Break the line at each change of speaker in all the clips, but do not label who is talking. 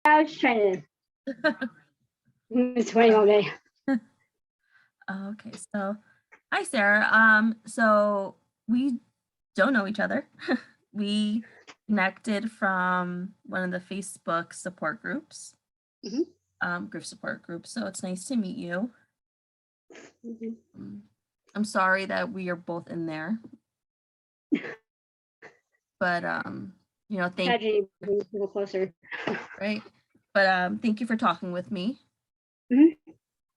I was trying to. It's raining all day.
Okay, so hi Sarah. So we don't know each other. We connected from one of the Facebook support groups, group support groups. So it's nice to meet you. I'm sorry that we are both in there, but thank
Tragedy brings people closer.
right. But thank you for talking with me. So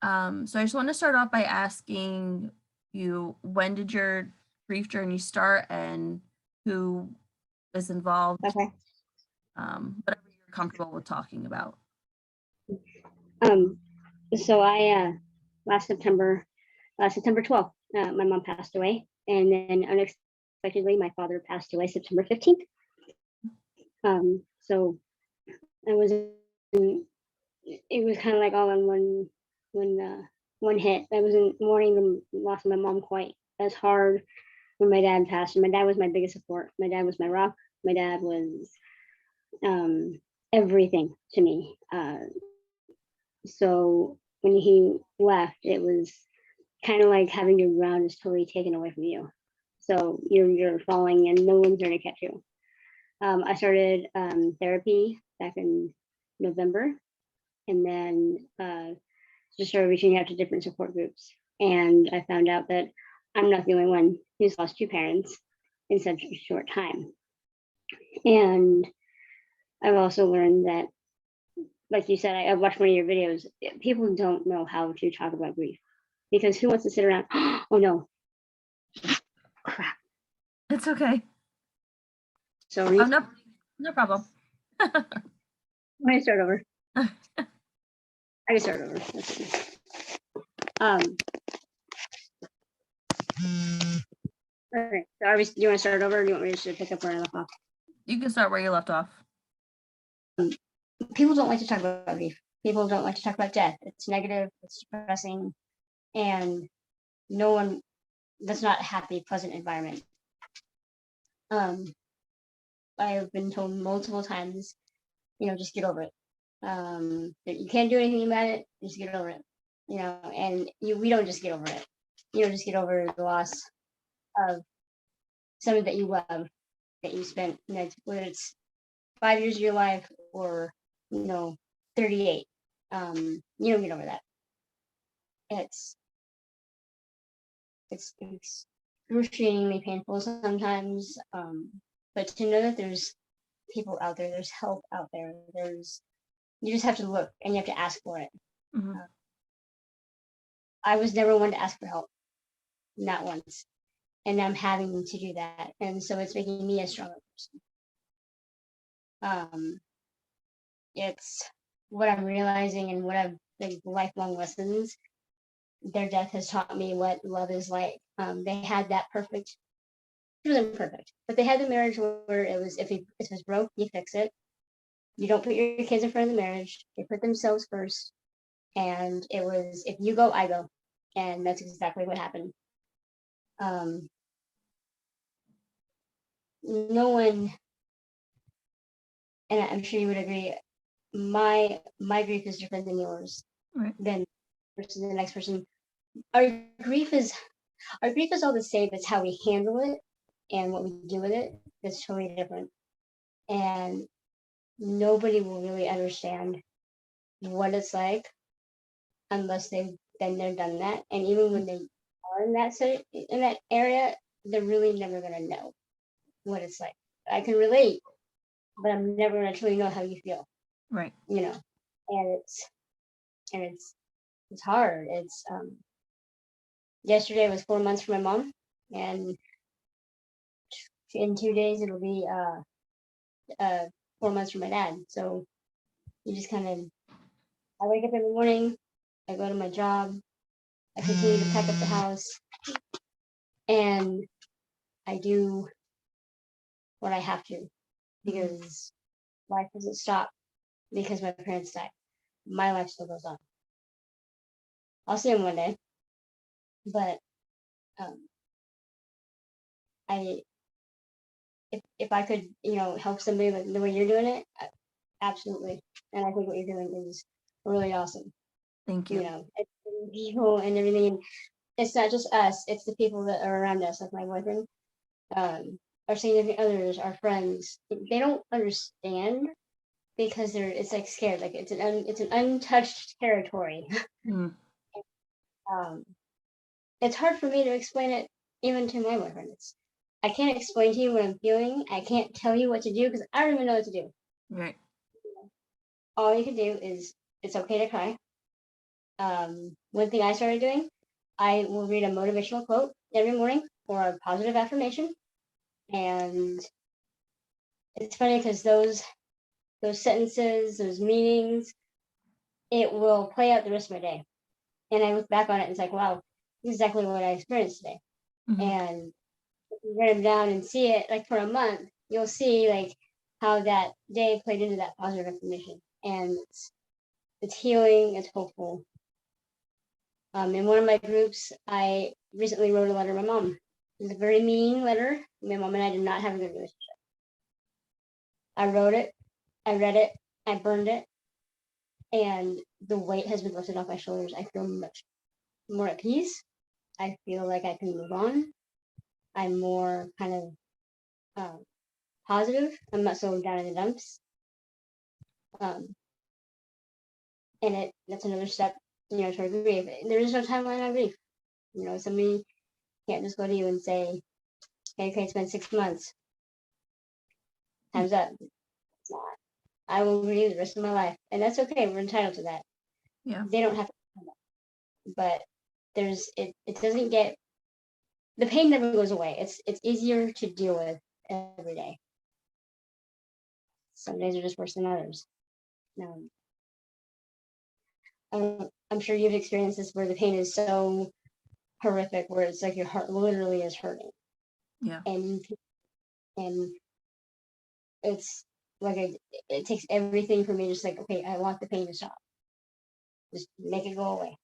I just want to start off by asking you, when did your grief journey start and who was involved?
Okay.
Whatever you're comfortable with talking about.
So I last September 12th, my mom passed away, and then unexpectedly my father passed away September 15th. So it was kind of like all in one hit. I wasn't mourning the loss of my mom quite as hard when my dad passed. And my dad was my biggest support. My dad was my rock. My dad was everything to me. So when he left, it was kind of like having your ground is totally taken away from you. So you're falling and no one's there to catch you. I started therapy back in November, and then just started reaching out to different support groups. And I found out that I'm not the only one who's lost two parents in such a short time. And I've also learned that, like you said, I watched one of your videos. People don't know how to talk about grief, because who wants to sit around? Oh no, crap.
It's okay.
Sorry.
Oh, no problem.
I'm gonna start over. I can start over. Okay. So do you want to start over, or do you want me to pick up where I left off?
You can start where you left off.
People don't like to talk about grief. People don't like to talk about death. It's negative, it's depressing, and no one, that's not a happy, pleasant environment. I have been told multiple times, just get over it. You can't do anything about it, just get over it. And we don't just get over it. You don't just get over the loss of someone that you love, that you spent, whether it's 5 years of your life or 38. You don't get over that. It's excruciatingly painful sometimes, but to know that there's people out there, there's help out there, you just have to look and you have to ask for it. I was never one to ask for help, not once, and I'm having to do that, and so it's making me a stronger person. It's what I'm realizing, and what I've been lifelong lessons. Their death has taught me what love is like. They had that perfect, it wasn't perfect, but they had the marriage where it was, if it was broke, you fix it. You don't put your kids in front of the marriage. They put themselves first. And it was, if you go, I go. And that's exactly what happened. No one, and I'm sure you would agree, my grief is different than yours,
right.
Than the next person. Our grief is all the same. It's how we handle it and what we do with it that's totally different. And nobody will really understand what it's like unless they've been there, done that. And even when they are in that area, they're really never gonna know what it's like. I can relate, but I'm never gonna truly know how you feel.
Right.
And it's hard. It's yesterday was 4 months for my mom, and in 2 days it'll be 4 months for my dad. So you just kind of, I wake up every morning, I go to my job, I continue to pack up the house, and I do what I have to, because life doesn't stop because my parents died. My life still goes on. I'll see him one day, but if I could, help somebody like the way you're doing it, absolutely. And I think what you're doing is really awesome.
Thank you.
You know, it's people and everything. It's not just us; it's the people that are around us, like my boyfriend, our significant others, our friends. They don't understand because it's like scared, like it's an untouched territory.
Mm,
um, it's hard for me to explain it even to my boyfriend. I can't explain to you what I'm feeling. I can't tell you what to do because I don't even know what to do.
right.
All you can do is it's okay to cry. One thing I started doing, I will read a motivational quote every morning or a positive affirmation, and it's funny because those sentences, those meanings, it will play out the rest of my day. And I look back on it and it's like, wow, this is exactly what I experienced today.
Mm-hmm.
And if you write them down and see it like for a month, you'll see like how that day played into that positive affirmation. And it's healing, it's hopeful. In one of my groups, I recently wrote a letter to my mom. It was a very mean letter. My mom and I did not have a good relationship. I wrote it, I read it, I burned it, and the weight has been lifted off my shoulders. I feel much more at peace. I feel like I can move on. I'm more kind of positive. I'm not so down in the dumps. Um, and that's another step, toward grief. There is no timeline on grief. Somebody can't just go to you and say, "Hey, okay, it's been 6 months. Time's up." It's not. I will grieve the rest of my life, and that's okay. We're entitled to that.
Yeah.
They don't have to, but it doesn't get the pain never goes away. It's easier to deal with every day. Some days are just worse than others. Um, I'm sure you've experienced this where the pain is so horrific, where it's like your heart literally is hurting,
Yeah.
and and it's like it takes everything for me. Just like, okay, I want the pain to stop. Just make it go away.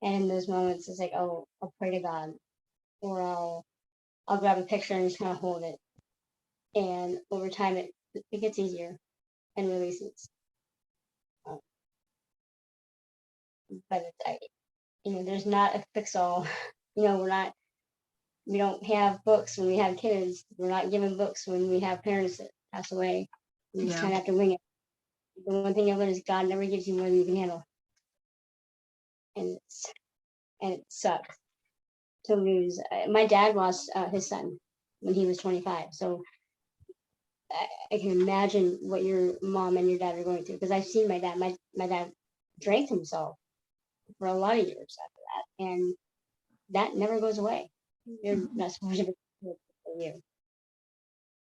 And in those moments, it's like, oh, I'll pray to God, or I'll grab a picture and just kind of hold it. And over time, it gets easier and releases. Um, but there's not a fix all. We don't have books when we have kids. We're not given books when we have parents that pass away. We just
Yeah.
kind of have to wing it. The one thing I've learned is God never gives you more than you can handle, and it sucks to lose. My dad lost his son when he was 25, so I can imagine what your mom and your dad are going through because I've seen my dad. My dad drank himself for a lot of years after that, and that never goes away. You're
Mhm.
not supposed to be for you.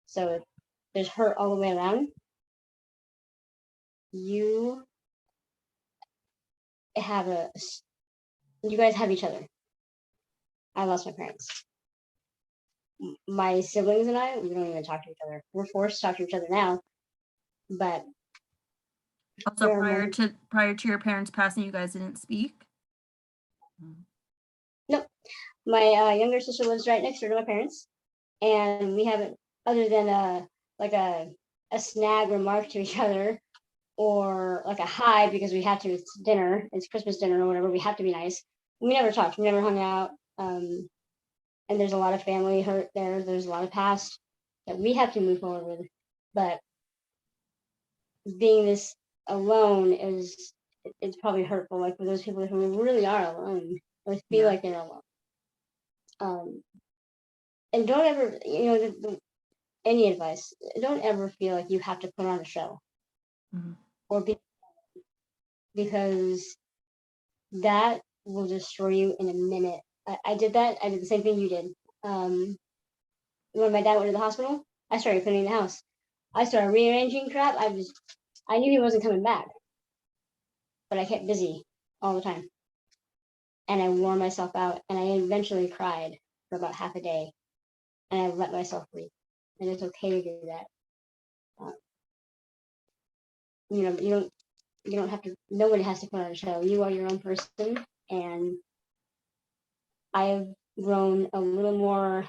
So if there's hurt all the way around, you have you guys have each other. I lost my parents. My siblings and I, we don't even talk to each other. We're forced to talk to each other now, but
Also,
there are
prior
moments.
to your parents passing, you guys didn't speak.
Nope. My younger sister lives right next door to my parents, and we haven't, other than like a snag remark to each other, or like a hi because we have to. It's dinner. It's Christmas dinner or whatever. We have to be nice. We never talked. We never hung out. And there's a lot of family hurt there. There's a lot of past that we have to move forward with. But being this alone it's probably hurtful. Like for those people who really are alone or feel
Yeah.
like they're alone. Um, and don't ever, any advice. Don't ever feel like you have to put on a show
Mm-hmm.
or because that will destroy you in a minute. I did that. I did the same thing you did. Um, when my dad went to the hospital, I started cleaning the house. I started rearranging crap. I knew he wasn't coming back, but I kept busy all the time. And I wore myself out. And I eventually cried for about half a day. And I let myself breathe. And it's okay to do that. Uh, you don't have to, nobody has to put on a show. You are your own person. And I've grown a little more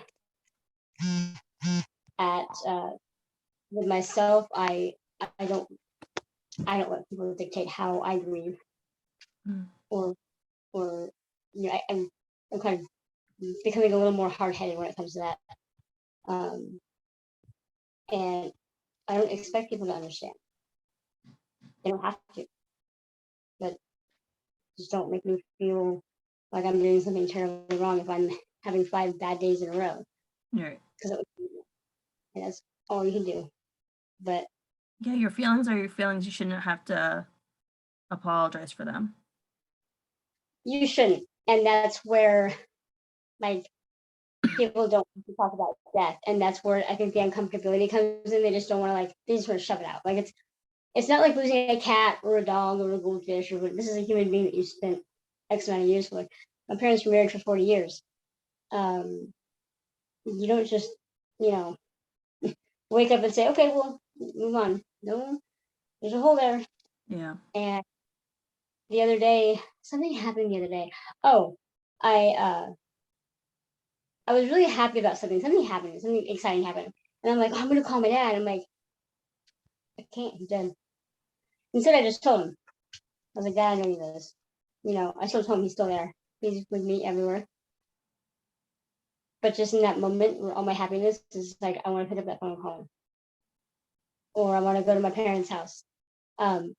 at with myself. I don't let people dictate how I grieve, or I'm kind of becoming a little more hard-headed when it comes to that. And I don't expect people to understand. They don't have to, but just don't make me feel like I'm doing something terribly wrong if I'm having 5 bad days in a row.
Right.
Because that's all you can do. But
yeah, your feelings are your feelings. You shouldn't have to apologize for them.
you shouldn't. And that's where, like, people don't talk about death. And that's where I think the uncomfortability comes in. They just don't want to, like, they just want to shove it out. Like, it's not like losing a cat or a dog or a goldfish, or this is a human being that you spent X amount of years with. My parents were married for 40 years. You don't just, you know, wake up and say, okay, well, move on. No, there's a hole there.
Yeah.
And the other day, something happened the other day. Oh, I was really happy about something. Something happened. Something exciting happened. And I'm like, oh, I'm gonna call my dad. I'm like, I can't. He's dead. Instead, I just told him. I was like, Dad, I know he lives. I still told him he's still there. He's with me everywhere. But just in that moment, where all my happiness is like, I want to pick up that phone and call him, or I want to go to my parents' house. Me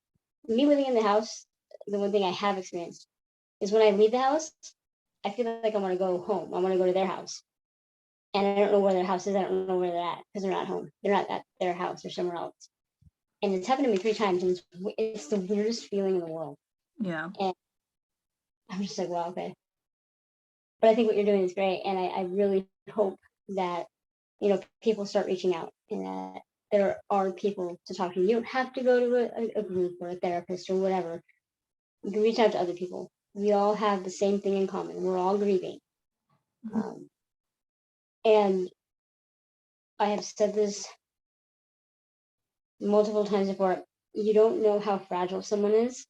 living in the house, the one thing I have experienced is when I leave the house, I feel like I want to go home. I want to go to their house. And I don't know where their house is. I don't know where they're at because they're not home. They're not at their house. They're somewhere else. And it's happened to me 3 times. And it's the weirdest feeling in the world.
Yeah.
And I'm just like, well, okay. But I think what you're doing is great. And I really hope that, people start reaching out and that there are people to talk to. You don't have to go to a group or a therapist or whatever. You can reach out to other people. We all have the same thing in common. We're all grieving. And I have said this multiple times before. You don't know how fragile someone is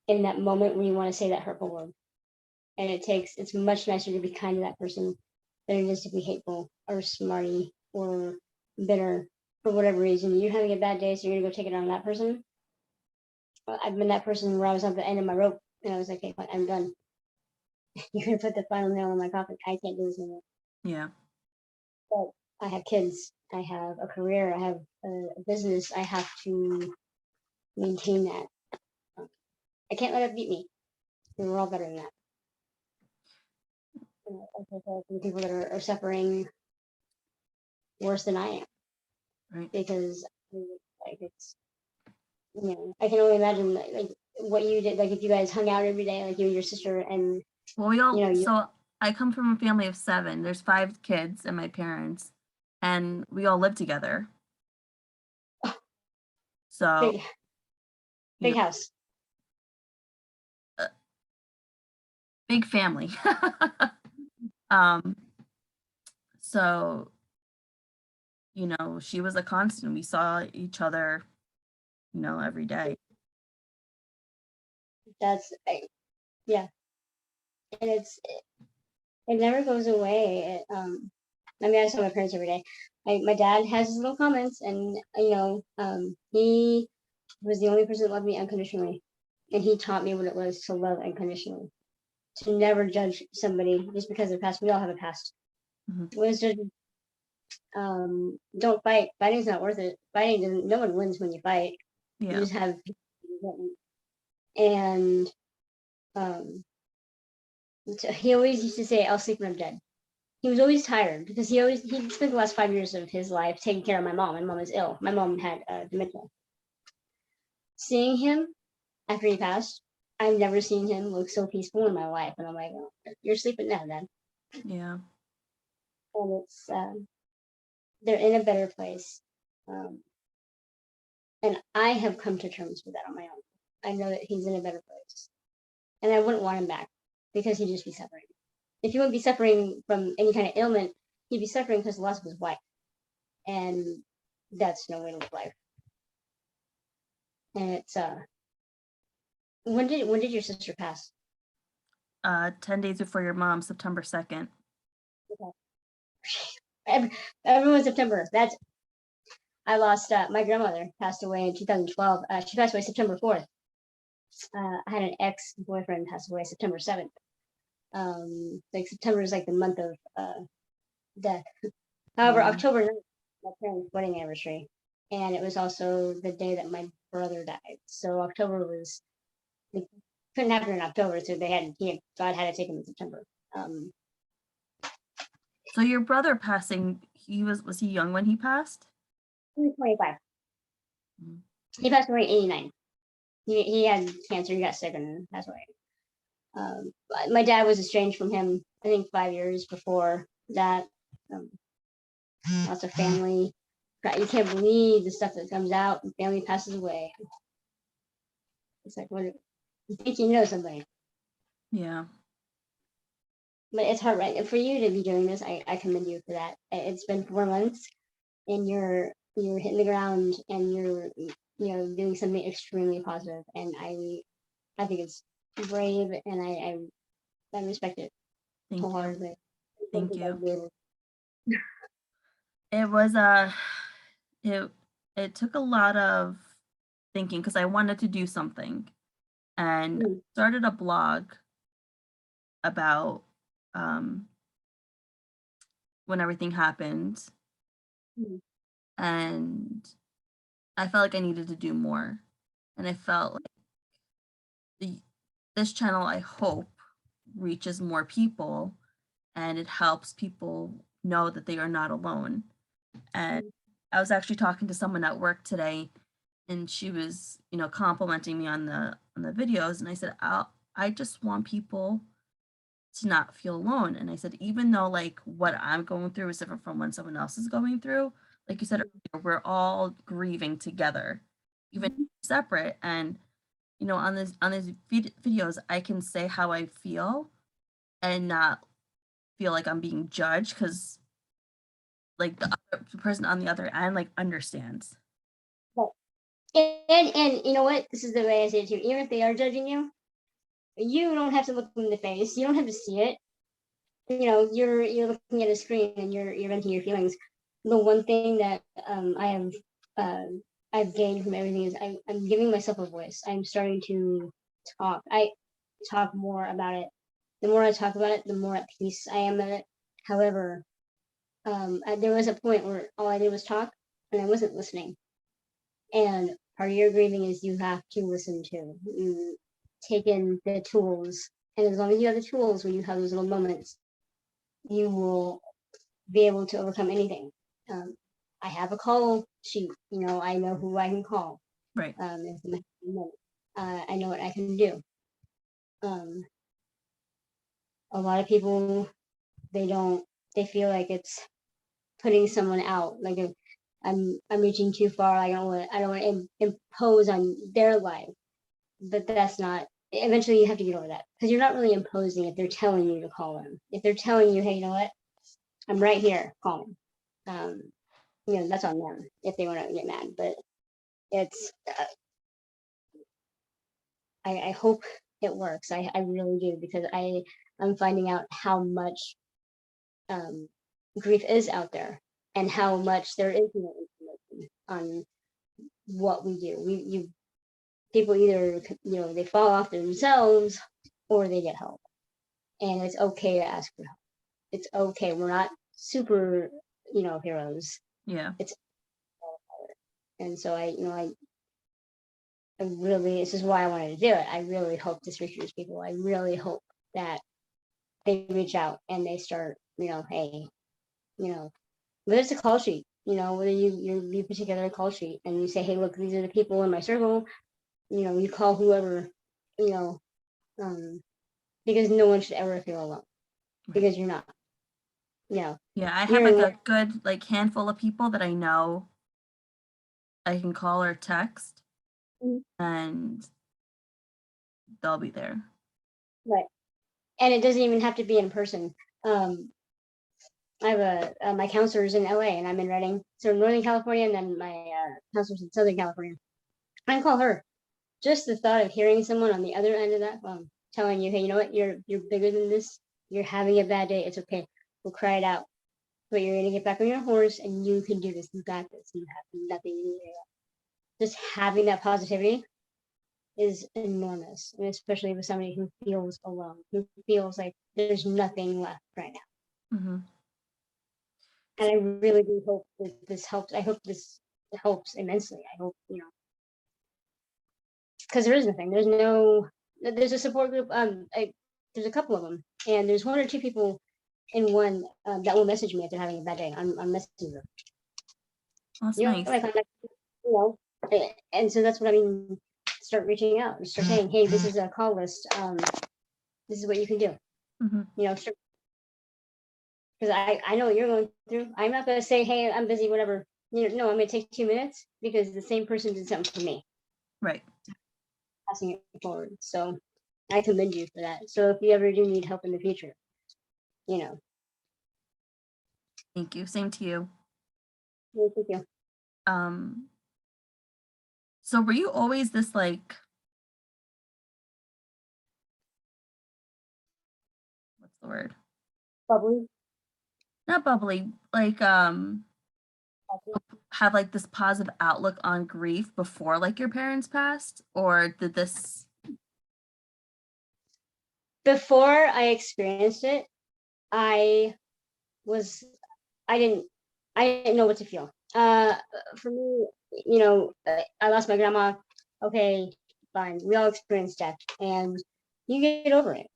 in that moment when you want to say that hurtful word. And it's much nicer to be kind to that person than it is to be hateful or smarty or bitter for whatever reason. You're having a bad day, so you're going to go take it on that person. I've been that person where I was at the end of my rope and I was like, hey, I'm done. You're going to put the final nail in my coffin. I can't do this anymore.
Yeah.
But I have kids. I have a career. I have a business. I have to maintain that. I can't let it beat me. We're all better than that. The people that are suffering worse than I am.
Right.
Because it's, I can only imagine like what you did, like if you guys hung out every day, like you and your sister, and
well, we all so I come from a family of 7. There's 5 kids and my parents, and we all live together. So
big house,
big family. So she was a constant. We saw each other every day.
That's yeah, and it never goes away. I saw my parents every day. My dad has his little comments, and he was the only person that loved me unconditionally, and he taught me what it was to love unconditionally, to never judge somebody just because of their past. We all have a past. Was just don't fight. Fighting's not worth it. Fighting doesn't. No one wins when you fight.
Yeah.
You just have, and he always used to say, "I'll sleep when I'm dead." He was always tired because he spent the last 5 years of his life taking care of my mom. My mom is ill. My mom had dementia. Seeing him after he passed, I've never seen him look so peaceful in my life, and I'm like, oh, "You're sleeping now, Dad."
Yeah.
And it's they're in a better place, and I have come to terms with that on my own. I know that he's in a better place, and I wouldn't want him back because he'd just be suffering. If he wouldn't be suffering from any kind of ailment, he'd be suffering because the loss of his wife, and that's no way to live life. And it's when did your sister pass?
10 days before your mom, September 2nd.
Okay. Everyone's September. I lost my grandmother passed away in 2012. She passed away September 4th. I had an ex-boyfriend pass away September 7th. Like September is like the month of death. However,
Yeah.
October 9th, my parents' wedding anniversary, and it was also the day that my brother died. So October was like, couldn't happen in October, so God had to take him in September. Um,
So your brother passing, was he young when he passed?
he was 25.
Mm.
He passed away in 89. He had cancer. He got sick and passed away. My dad was estranged from him, I think 5 years before that. Um, Lots of family. You can't believe the stuff that comes out and family passes away. It's like, what? You think you know somebody.
Yeah.
But it's hard, right? For you to be doing this, I commend you for that. It's been 4 months and you're hitting the ground and you're doing something extremely positive, and I think it's brave, and I respect it
Thank you.
wholeheartedly.
Thank you.
I'd be able-
It was it took a lot of thinking because I wanted to do something and
Mm,
started a blog about um when everything happened,
mm,
and I felt like I needed to do more. And I felt like this channel, I hope, reaches more people and it helps people know that they are not alone. And
mm,
I was actually talking to someone at work today, and she was, complimenting me on the videos, and I said, I just want people to not feel alone. And I said, even though like what I'm going through is different from what someone else is going through, like you said earlier, we're all grieving together, even
mm.
separate. And on these videos, I can say how I feel and not feel like I'm being judged because like the person on the other end like understands.
But and you know what? This is the way I say it too. Even if they are judging you, you don't have to look them in the face. You don't have to see it. You're looking at a screen and you're venting your feelings. The one thing that uh, I've gained from everything is I'm giving myself a voice. I'm starting to talk. I talk more about it. The more I talk about it, the more at peace I am at it. However, there was a point where all I did was talk and I wasn't listening. And part of your grieving is you have to listen to. You take in the tools, and as long as you have the tools, when you have those little moments, you will be able to overcome anything. Um, I have a call sheet. I know who I can call.
Right.
I know what I can do. Um, a lot of people, they don't. They feel like it's putting someone out. Like if I'm reaching too far. I don't want to impose on their life. But that's not. Eventually, you have to get over that because you're not really imposing if they're telling you to call them. If they're telling you, hey, you know what, I'm right here, call me. Um, that's on them if they want to get mad. But it's, I hope it works. I really do, because I'm finding out how much um, grief is out there and how much there is no information on what we do. People either they fall off themselves or they get help, and it's okay to ask for help. It's okay. We're not super heroes.
Yeah.
It's And so I really, this is why I wanted to do it. I really hope this reaches people. I really hope that they reach out and they start, hey, whether it's a call sheet, whether you put together a call sheet and you say, hey, look, these are the people in my circle, you call whoever, you know, um, because no one should ever feel alone,
Right.
because you're not,
Yeah, I have
you're
like
in
a good like handful of people that I know I can call or text
one,
and they'll be there.
right. And it doesn't even have to be in person. Um, I have my counselor's in LA and I'm in Redding, so Northern California, and then my counselor's in Southern California. I call her. Just the thought of hearing someone on the other end of that phone telling you, hey, you know what, you're bigger than this. You're having a bad day. It's okay. We'll cry it out. but you're gonna get back on your horse and you can do this. You got this. You have nothing to do. Just having that positivity is enormous, and especially with somebody who feels alone, who feels like there's nothing left right now.
Mm-hmm.
And I really do hope that this helps. I hope this helps immensely. I hope, because there is nothing. There's a support group. There's a couple of them, and there's one or two people in one that will message me if they're having a bad day on Messenger.
That's nice.
Like I'm like, and so that's what I mean. Start reaching out and start saying, hey, this is a call list. This is what you can do.
Mm-hmm.
Because I know what you're going through. I'm not going to say, hey, I'm busy, whatever. No, I'm going to take 2 minutes because the same person did something for me.
Right.
Passing it forward. So I commend you for that. So if you ever do need help in the future,
Thank you. Same to you.
Thank you.
So were you always this like, what's the word?
Bubbly?
Not bubbly, like have like this positive outlook on grief before like your parents passed, or did this?
Before I experienced it, I didn't know what to feel. For me, I lost my grandma. Okay, fine. We all experience death, and you get over it.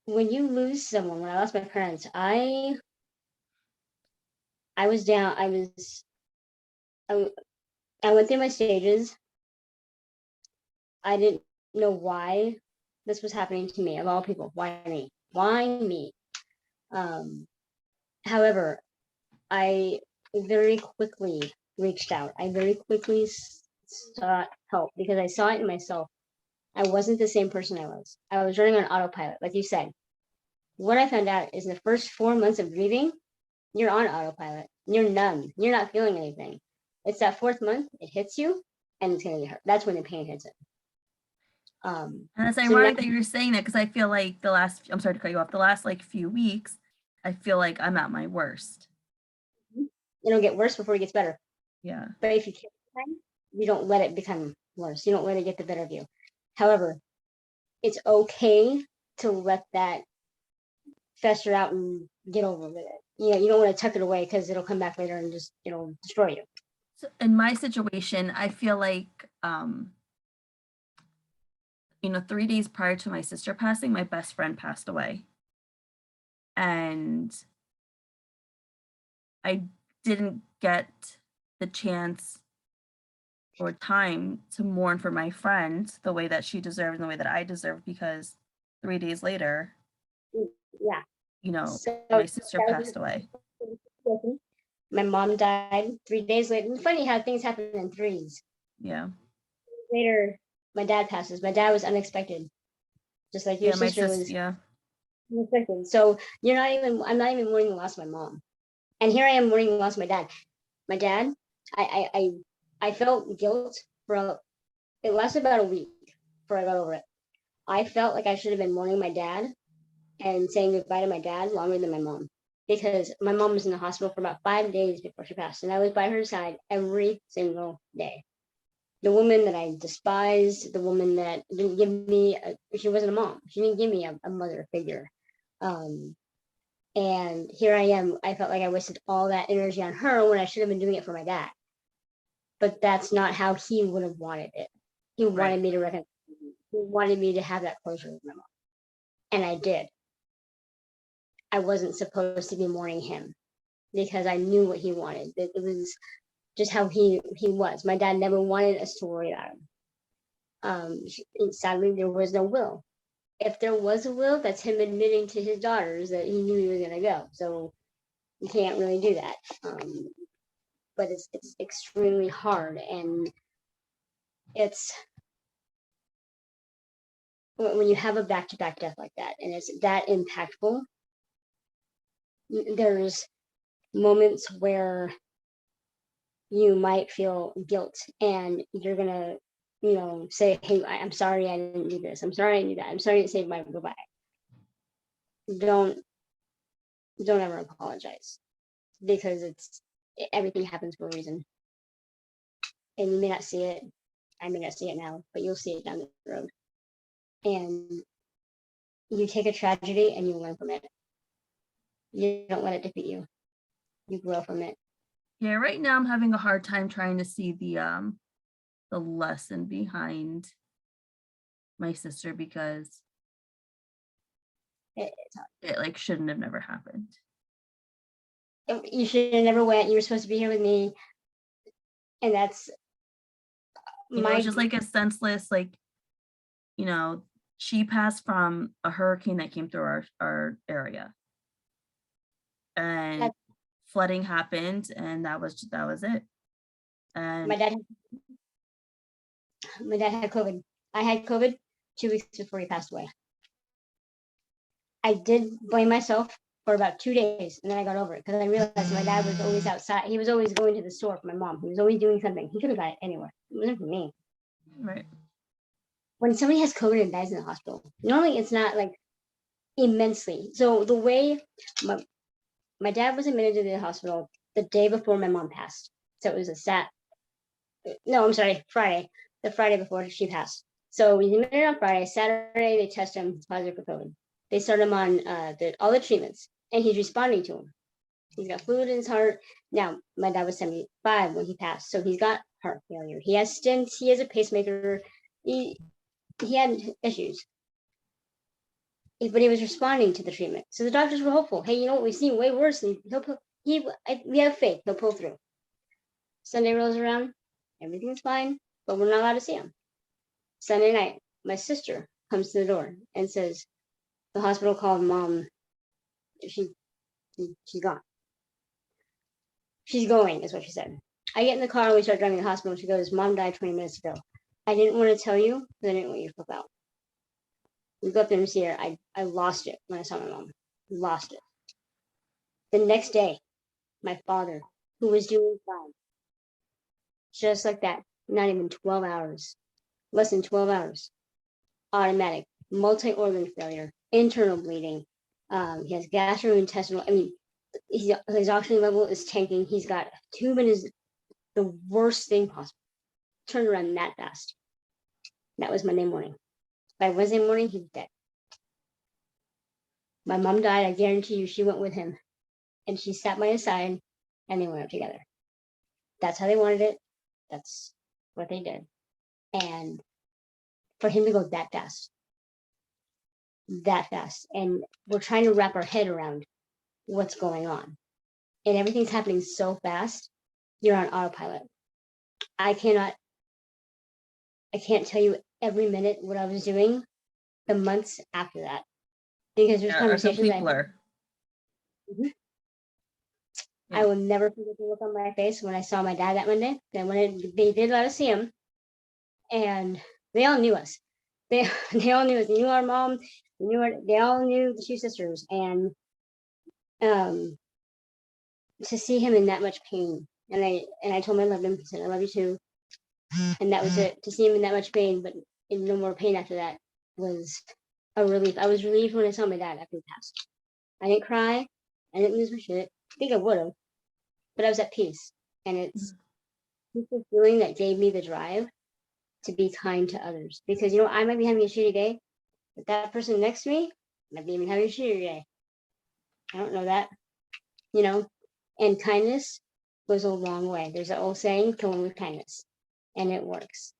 When you lose someone, when I lost my parents, I was down. I went through my stages. I didn't know why this was happening to me, of all people. Why me? Why me? However, I very quickly reached out. I very quickly sought help because I saw it in myself. I wasn't the same person I was. I was running on autopilot, like you said. What I found out is in the first 4 months of grieving, you're on autopilot. You're numb. You're not feeling anything. It's that 4th month, it hits you, and it's gonna get hurt. That's when the pain hits it.
And it's ironic that you're saying that, because I feel like I'm sorry to cut you off, the last like few weeks, I feel like I'm at my worst.
It'll get worse before it gets better.
Yeah.
But if you take time, you don't let it become worse. You don't let it get the better of you. However, it's okay to let that fester out and get over with it. You don't want to tuck it away because it'll come back later and it'll destroy you.
So in my situation, I feel like 3 days prior to my sister passing, my best friend passed away. And I didn't get the chance or time to mourn for my friend the way that she deserved and the way that I deserved, because 3 days later, my sister passed away.
My mom died 3 days later. It's funny how things happen in threes.
Yeah.
Later, my dad passes. My dad was unexpected, just like your sister was.
Yeah.
Unexpected. So I'm not even mourning the loss of my mom, and here I am mourning the loss of my dad. My dad, I felt guilt it lasted about a week before I got over it. I felt like I should have been mourning my dad and saying goodbye to my dad longer than my mom, because my mom was in the hospital for about 5 days before she passed, and I was by her side every single day. The woman that I despised, the woman that didn't give me, she wasn't a mom. She didn't give me a mother figure. And here I am. I felt like I wasted all that energy on her when I should have been doing it for my dad. But that's not how he would have wanted it. He wanted me to recognize. He wanted me to have that closure with my mom, and I did. I wasn't supposed to be mourning him because I knew what he wanted. It was just how he was. My dad never wanted us to worry about him. Sadly, there was no will. If there was a will, that's him admitting to his daughters that he knew he was going to go. So you can't really do that. But it's extremely hard, and it's when you have a back-to-back death like that, and it's that impactful. There's moments where you might feel guilt, and you're gonna, say, "Hey, I'm sorry, I didn't do this. I'm sorry I didn't do that. I'm sorry I didn't say my goodbye." Don't don't ever apologize, because everything happens for a reason. And you may not see it. I may not see it now, but you'll see it down the road. And you take a tragedy and you learn from it. You don't let it defeat you. You grow from it.
Yeah, right now I'm having a hard time trying to see the lesson behind my sister, because it like shouldn't have never happened.
You should have never went. You were supposed to be here with me. And that's
It's just like a senseless, like, she passed from a hurricane that came through our area, and flooding happened, and that was it. And
my dad had COVID. I had COVID 2 weeks before he passed away. I did blame myself for about 2 days, and then I got over it, because I realized my dad was always outside. He was always going to the store for my mom. He was always doing something. He could have got it anywhere. It wasn't for me.
right.
When somebody has COVID and dies in the hospital, normally it's not like immensely. So the way my dad was admitted to the hospital the day before my mom passed. So it was Friday, the Friday before she passed. So we admitted on Friday. Saturday, they test him positive for COVID. They start him on all the treatments, and he's responding to them. He's got fluid in his heart. Now, my dad was 75 when he passed, so he's got heart failure. He has stents. He has a pacemaker. He had issues, but he was responding to the treatment. So the doctors were hopeful. Hey, you know what? We've seen way worse, and we have faith. He'll pull through. Sunday rolls around. Everything's fine, but we're not allowed to see him. Sunday night, my sister comes to the door and says, the hospital called mom. She's gone. She's going, is what she said. I get in the car and we start driving to the hospital. She goes, Mom died 20 minutes ago. I didn't want to tell you because I didn't want you to flip out. We go up there and see her. I lost it when I saw my mom. Lost it. The next day, my father, who was doing fine, just like that, not even 12 hours, less than 12 hours, automatic, multi-organ failure, internal bleeding. He has gastrointestinal, his oxygen level is tanking. He's got a tube in the worst thing possible. Turned around that fast. That was Monday morning. By Wednesday morning, he's dead. My mom died. I guarantee you she went with him. And she sat by his side, and they went up together. That's how they wanted it. That's what they did. And for him to go that fast, and we're trying to wrap our head around what's going on. And everything's happening so fast, you're on autopilot. I can't tell you every minute what I was doing the months after that, because there's conversations I will never forget the look on my face when I saw my dad that Monday. Then when they did let us see him, and they all knew us. They all knew us. They knew our mom. They all knew the two sisters, and to see him in that much pain, and I told him I loved him. He said I love you too, and that was it. To see him in that much pain, but in no more pain after that, was a relief. I was relieved when I saw my dad after he passed. I didn't cry. I didn't lose my shit. I think I would have, but I was at peace, and it's the feeling that gave me the drive to be kind to others, because I might be having a shitty day, but that person next to me might be even having a shitty day. I don't know that, and kindness goes a long way. There's an old saying, kill them with kindness, and it works.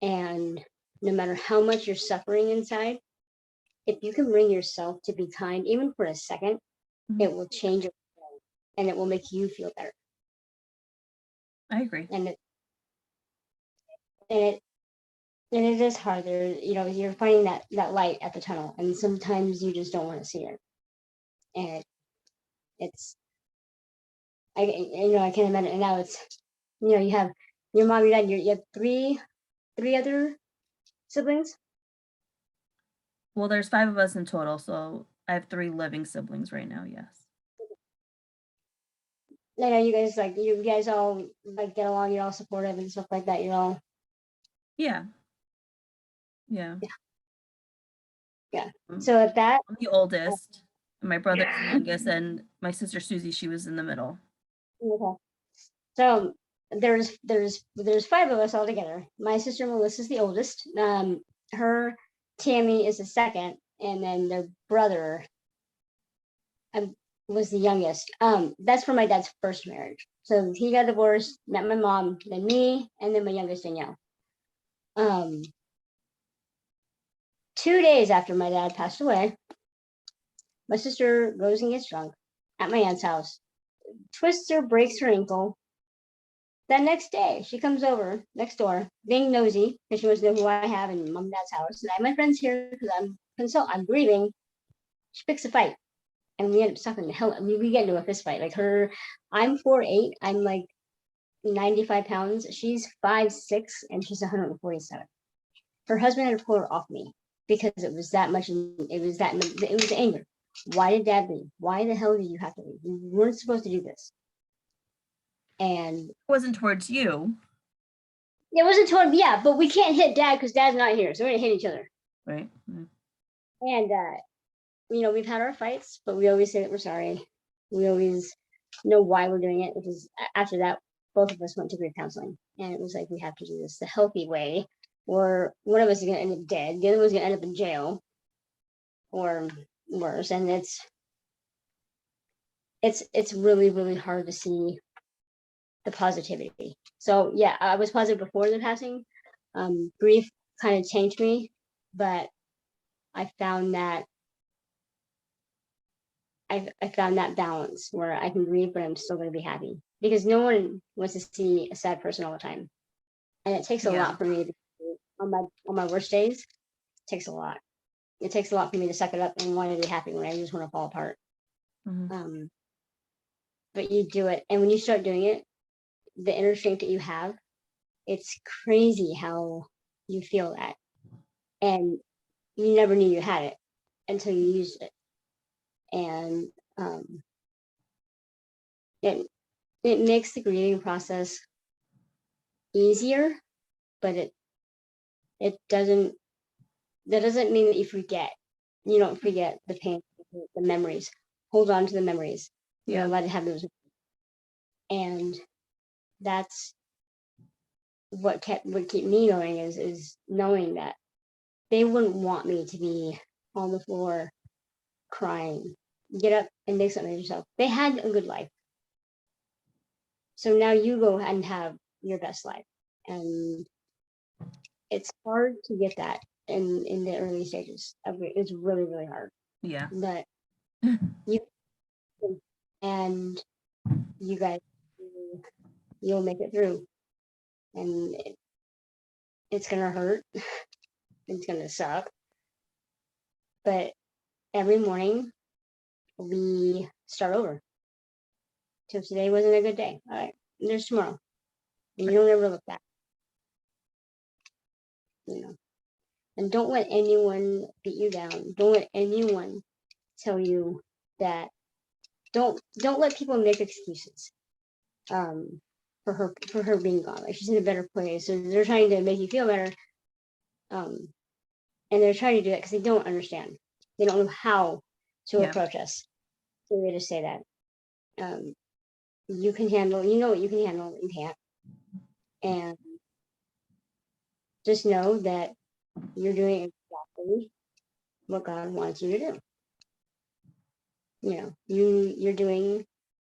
And no matter how much you're suffering inside, if you can bring yourself to be kind, even for a second, it will change your feeling, and it will make you feel better.
I agree.
And it is hard. You're finding that light at the tunnel, and sometimes you just don't want to see it. And I can't imagine. And now it's, you have your mom, your dad, you have three other siblings.
Well, there's 5 of us in total, so I have 3 living siblings right now. Yes.
I know you guys all get along. You're all supportive and stuff like that. You're all.
Yeah.
So at that,
I'm the oldest. My brother's the youngest, and my sister Susie, she was in the middle.
Okay. So there's five of us all together. My sister Melissa's the oldest. Her Tammy is the second, and then their brother was the youngest. That's from my dad's first marriage. So he got divorced, met my mom, then me, and then my youngest Danielle. 2 days after my dad passed away, my sister goes and gets drunk at my aunt's house, twists or breaks her ankle. That next day, she comes over next door, being nosy because she wants to know who I have in mom and dad's house. And I have my friends here because I'm grieving. She picks a fight, and we end up sucking the hell. We get into a fist fight. Like I'm 4'8". I'm like 95 pounds. She's 5'6", and she's 147. Her husband had to pull her off me because it was that much. It was anger. Why did dad leave? Why the hell did you have to leave? You weren't supposed to do this. And
It wasn't towards you.
it wasn't toward, yeah, but we can't hit dad because dad's not here. So we're going to hit each other.
Right. Mm.
And, we've had our fights, but we always say that we're sorry. We always know why we're doing it, because after that, both of us went to grief counseling. And it was like, we have to do this the healthy way, or one of us is going to end up dead. The other one's going to end up in jail or worse. And it's really, really hard to see the positivity. So yeah, I was positive before the passing. Grief kind of changed me, but I found that I found that balance where I can grieve, but I'm still going to be happy, because no one wants to see a sad person all the time, and it takes a lot for me on my worst days. It takes a lot. It takes a lot for me to suck it up and want to be happy when I just want to fall apart.
Mm-hmm.
But you do it, and when you start doing it, the inner strength that you have, it's crazy how you feel that, and you never knew you had it until you used it. And it makes the grieving process easier, but it doesn't, that doesn't mean that you forget. You don't forget the pain, the memories. Hold on to the memories.
Yeah.
Let it have those. And that's what kept me going, is knowing that they wouldn't want me to be on the floor crying. Get up and make something of yourself. They had a good life. So now you go and have your best life. And it's hard to get that in the early stages of it. It's really, really hard.
Yeah.
But you and you guys, you'll make it through. And it's gonna hurt. It's gonna suck. But every morning we start over. So today wasn't a good day. All right, there's tomorrow. And you don't ever look back. And don't let anyone beat you down. Don't let anyone tell you that. Don't let people make excuses for her being gone. Like, she's in a better place, so they're trying to make you feel better. And they're trying to do that because they don't understand. They don't know how to approach us. So they just say that you can handle. You know what you can handle. What you can't. And just know that you're doing exactly what God wants you to do. You're doing,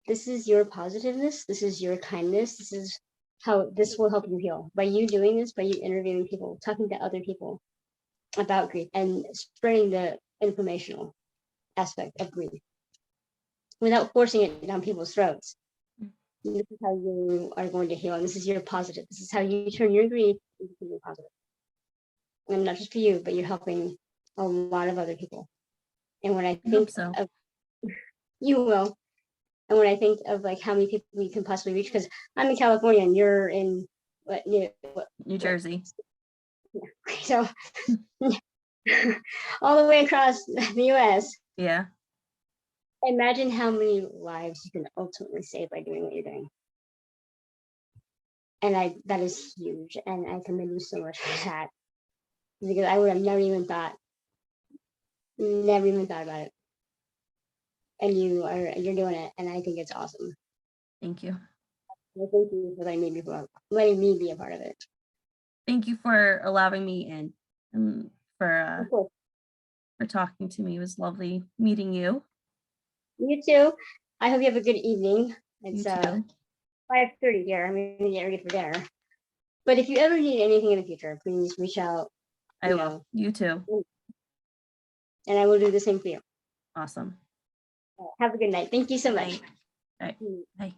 this is your positiveness, this is your kindness, this is how this will help you heal. By you doing this, by you interviewing people, talking to other people about grief, and spreading the informational aspect of grief without forcing it down people's throats. This is how you are going to heal, and this is your positive. This is how you turn your grief into something positive. And not just for you, but you're helping a lot of other people. And when I think of, you will. And when I think of like how many people we can possibly reach, because I'm in California and you're in
New Jersey.
Yeah. So all the way across the US.
Yeah.
Imagine how many lives you can ultimately save by doing what you're doing. And that is huge. And I commend you so much for that. Because I would have never even thought about it. and you're doing it, and I think it's awesome.
Thank you.
Well, thank you for letting me be a part of it.
Thank you for allowing me in and
Of course.
for talking to me. It was lovely meeting you.
You too. I hope you have a good evening.
You
It's
too.
5:30 here. I'm gonna get ready for dinner. But if you ever need anything in the future, please reach out.
I
You
will.
know,
You too.
and I will do the same for you.
Awesome.
Have a good night. Thank you so
Good
much.
night. All right.
Mm.
Bye.